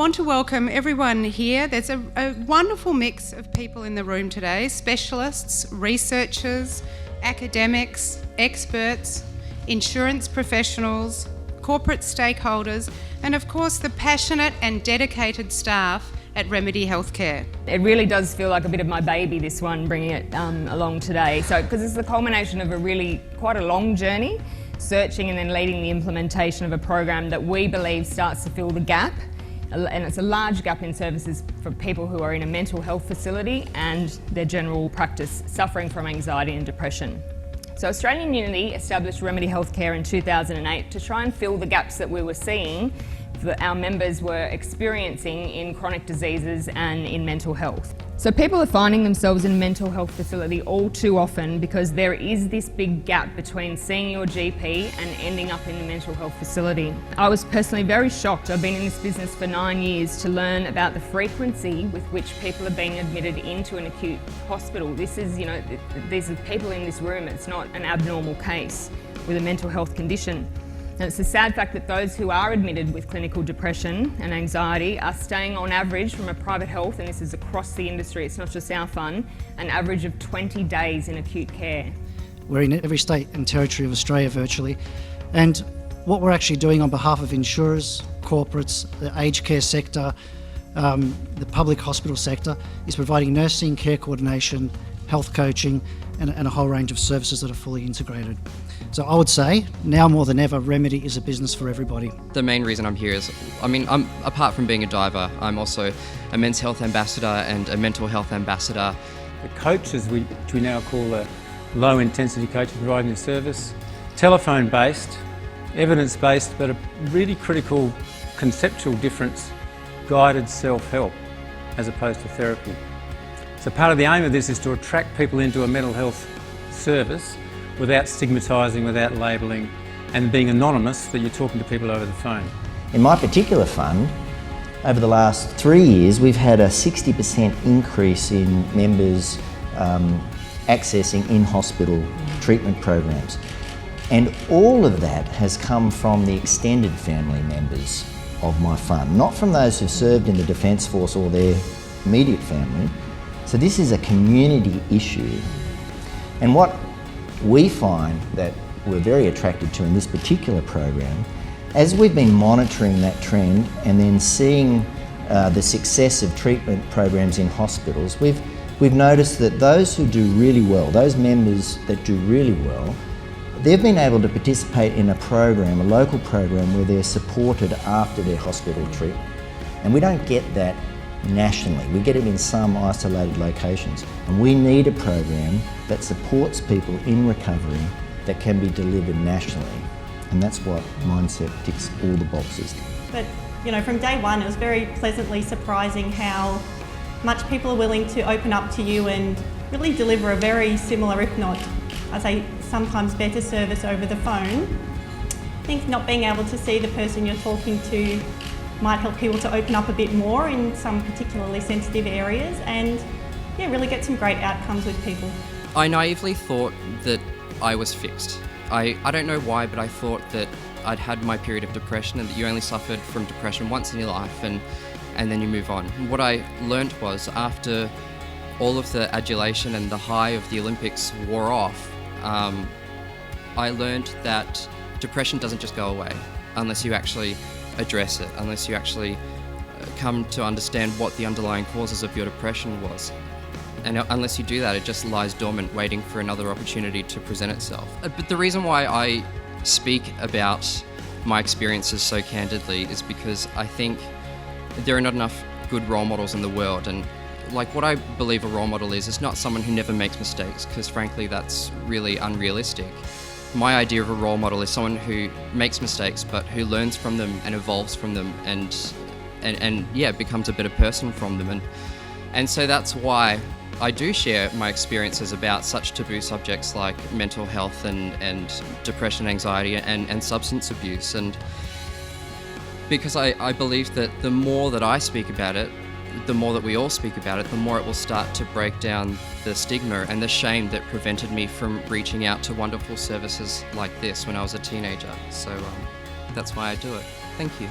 want to welcome everyone here. There's a wonderful mix of people in the room today, specialists, researchers, academics, experts, insurance professionals, corporate stakeholders, and of course the passionate and dedicated staff at Remedy Healthcare. It really does feel like a bit of my baby, this one, bringing it along today. So, because it's the culmination of quite a long journey, searching and then leading the implementation of a program that we believe starts to fill the gap. And it's a large gap in services for people who are in a mental health facility and their general practice suffering from anxiety and depression. So Australian Unity established Remedy Healthcare in 2008 to try and fill the gaps that we were seeing that our members were experiencing in chronic diseases and in mental health. So people are finding themselves in a mental health facility all too often because there is this big gap between seeing your GP and ending up in a mental health facility. I was personally very shocked. I've been in this business for 9 years to learn about the frequency with which people are being admitted into an acute hospital. This is, these are people in this room. It's not an abnormal case with a mental health condition. And it's a sad fact that those who are admitted with clinical depression and anxiety are staying on average from a private health, and this is across the industry, it's not just our fund, an average of 20 days in acute care. We're in every state and territory of Australia virtually, and what we're actually doing on behalf of insurers, corporates, the aged care sector, the public hospital sector, is providing nursing, care coordination, health coaching, and a whole range of services that are fully integrated. So I would say, now more than ever, Remedy is a business for everybody. The main reason I'm here is, apart from being a diver, I'm also a men's health ambassador and a mental health ambassador. The coaches, which we now call the low intensity coaches providing the service, telephone-based, evidence-based, but a really critical conceptual difference, guided self-help as opposed to therapy. So part of the aim of this is to attract people into a mental health service without stigmatising, without labelling, and being anonymous that you're talking to people over the phone. In my particular fund, over the last 3 years, we've had a 60% increase in members accessing in-hospital treatment programs. And all of that has come from the extended family members of my fund, not from those who've served in the Defence Force or their immediate family. So this is a community issue. And what we find that we're very attracted to in this particular program, as we've been monitoring that trend and then seeing the success of treatment programs in hospitals, we've noticed that those who do really well, those members that do really well, they've been able to participate in a program, a local program, where they're supported after their hospital treatment. And we don't get that nationally. We get it in some isolated locations. And we need a program that supports people in recovery that can be delivered nationally. And that's what MindStep ticks all the boxes. But, from day one, it was very pleasantly surprising how much people are willing to open up to you and really deliver a very similar, if not, I'd say, sometimes better service over the phone. I think not being able to see the person you're talking to might help people to open up a bit more in some particularly sensitive areas and really get some great outcomes with people. I naively thought that I was fixed. I don't know why, but I thought that I'd had my period of depression and that you only suffered from depression once in your life and then you move on. What I learnt was, after all of the adulation and the high of the Olympics wore off, I learned that depression doesn't just go away unless you actually address it, unless you actually come to understand what the underlying causes of your depression was. And unless you do that, it just lies dormant, waiting for another opportunity to present itself. But the reason why I speak about my experiences so candidly is because I think there are not enough good role models in the world. And what I believe a role model is not someone who never makes mistakes, because frankly that's really unrealistic. My idea of a role model is someone who makes mistakes but who learns from them and evolves from them and becomes a better person from them. And so that's why I do share my experiences about such taboo subjects like mental health and depression, anxiety and substance abuse. And because I believe that the more that I speak about it, the more that we all speak about it, the more it will start to break down the stigma and the shame that prevented me from reaching out to wonderful services like this when I was a teenager. So that's why I do it. Thank you.